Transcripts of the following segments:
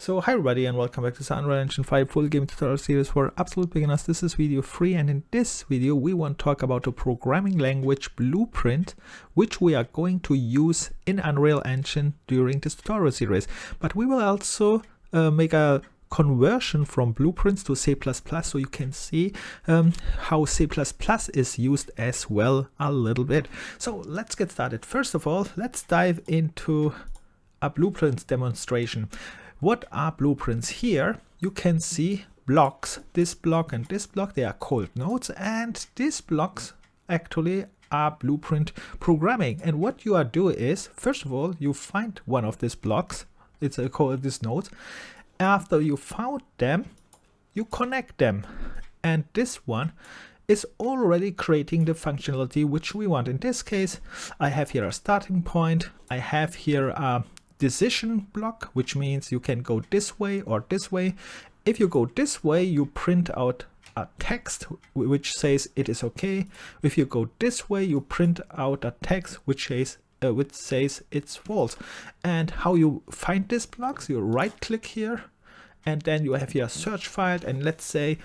So hi everybody and welcome back to the Unreal Engine 5 full game tutorial series for absolute beginners. This is video 3 and in this video we want to talk about a programming language Blueprint which we are going to use in Unreal Engine during this tutorial series. But we will also make a conversion from blueprints to C++ so you can see how C++ is used as well a little bit. So let's get started. First of all, let's dive into a blueprints demonstration. What are blueprints? Here you can see blocks, this block and this block, they are called nodes, and these blocks actually are blueprint programming. And what you are doing is, first of all, you find one of these blocks, it's called this node. After you found them, you connect them, and this one is already creating the functionality which we want. In this case, I have here a starting point, I have here a decision block, which means you can go this way or this way. If you go this way, you print out a text which says it is okay. If you go this way, you print out a text which says it's false. And how you find these blocks, you right click here and then you have your search file, and let's say,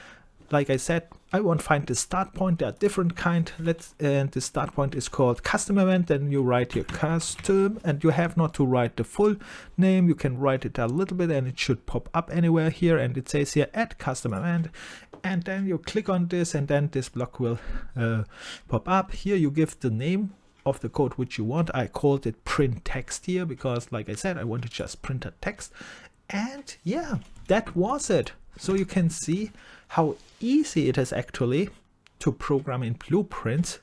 like I said, I want to find the start point. There are different kind. And the start point is called custom event. Then you write your custom, and you have not to write the full name. You can write it a little bit, and it should pop up anywhere here. And it says here add custom event, and then you click on this, and then this block will pop up. Here you give the name of the code which you want. I called it print text here because, like I said, I want to just print a text. And yeah, that was it. So you can see how easy it is actually to program in blueprints,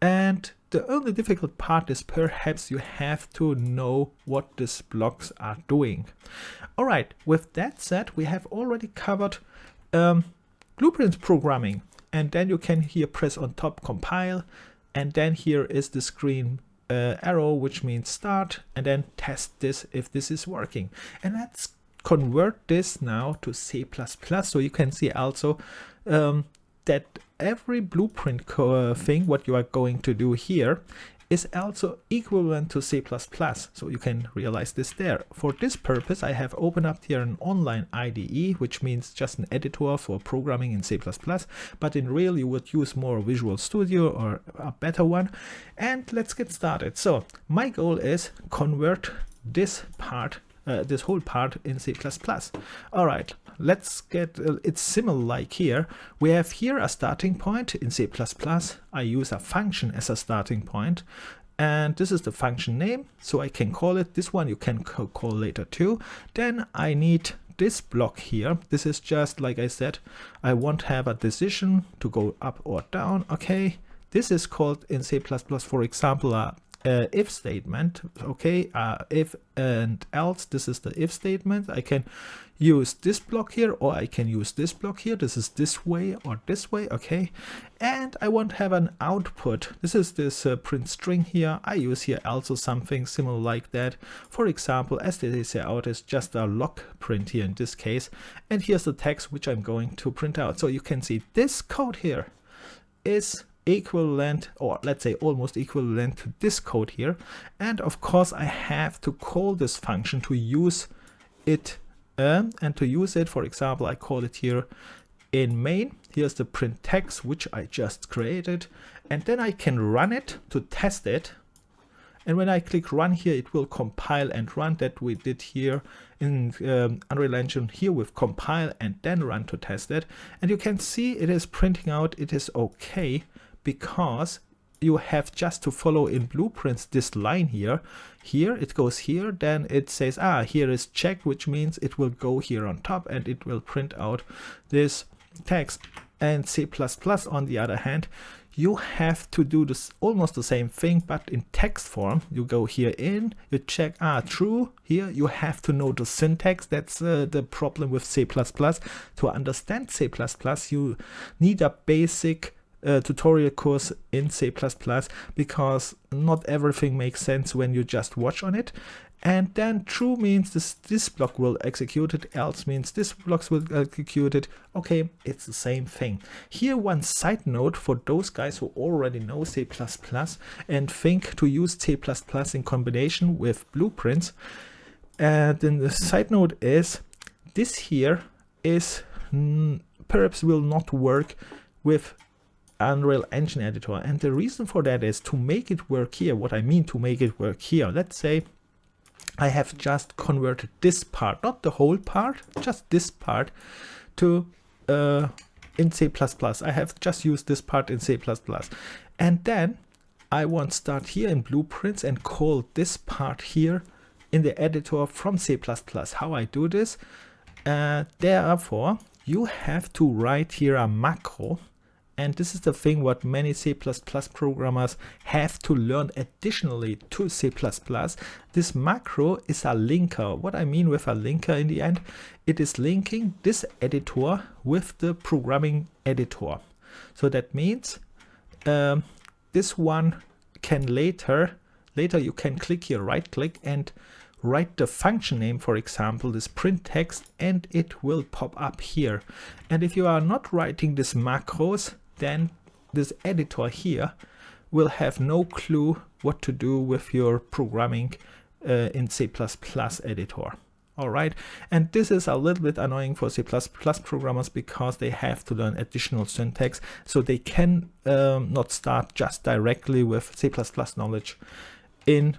and the only difficult part is perhaps you have to know what these blocks are doing. Alright, with that said, we have already covered blueprint programming, and then you can here press on top compile, and then here is the screen arrow which means start, and then test this if this is working. And let's convert this now to C++, so you can see also that every blueprint thing what you are going to do here is also equivalent to C++, so you can realize this there. For this purpose, I have opened up here an online IDE, which means just an editor for programming in C++, but in real you would use more Visual Studio or a better one. And let's get started. So my goal is convert this part, this whole part in C++. All right, let's get it's similar like here. We have here a starting point in C++. I use a function as a starting point, and this is the function name, so I can call it. This one you can call later too. Then I need this block here. This is just like I said, I want to have a decision to go up or down. Okay, this is called in C++, for example, a if statement. Okay, if and else, this is the if statement. I can use this block here, or I can use this block here. This is this way or this way. Okay, and I want to have an output. This is this print string here. I use here also something similar like that. For example, std out is just a log print here in this case, and here's the text which I'm going to print out. So you can see this code here is equivalent, or let's say almost equivalent to this code here. And of course I have to call this function to use it, and to use it, for example, I call it here in main. Here's the print text which I just created, and then I can run it to test it. And when I click run here, it will compile and run. That we did here in Unreal Engine here with compile and then run to test it. And you can see it is printing out it is okay, because you have just to follow in blueprints this line here. Here it goes here, then it says here is checked, which means it will go here on top and it will print out this text. And C++ on the other hand, you have to do this almost the same thing, but in text form. You go here in, you check true. Here you have to know the syntax. That's the problem with C++. To understand C++, you need a basic tutorial course in C++, because not everything makes sense when you just watch on it. And then true means this block will execute it, else means this block will execute it. Okay, it's the same thing. Here one side note for those guys who already know C++ and think to use C++ in combination with blueprints. And then the side note is this here is perhaps will not work with Unreal Engine editor, and the reason for that is to make it work here. What I mean to make it work here, let's say I have just converted this part, not the whole part, just this part, to in C++. I have just used this part in C++, and then I want to start here in Blueprints and call this part here in the editor from C++. How I do this? Therefore, you have to write here a macro, and this is the thing what many C++ programmers have to learn additionally to C++. This macro is a linker. What I mean with a linker in the end, it is linking this editor with the programming editor. So that means this one can later you can click here, right click, and write the function name, for example, this print text, and it will pop up here. And if you are not writing these macros, then this editor here will have no clue what to do with your programming in C++ editor. All right, and this is a little bit annoying for C++ programmers because they have to learn additional syntax, so they can not start just directly with C++ knowledge in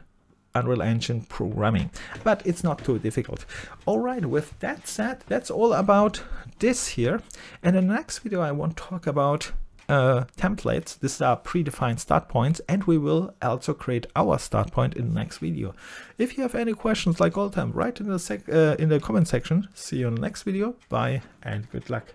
Unreal Engine programming, but it's not too difficult. All right, with that said, that's all about this here. And in the next video, I want to talk about templates. These are predefined start points, and we will also create our start point in the next video. If you have any questions, like all the time, write in the comment section. See you in the next video. Bye and good luck.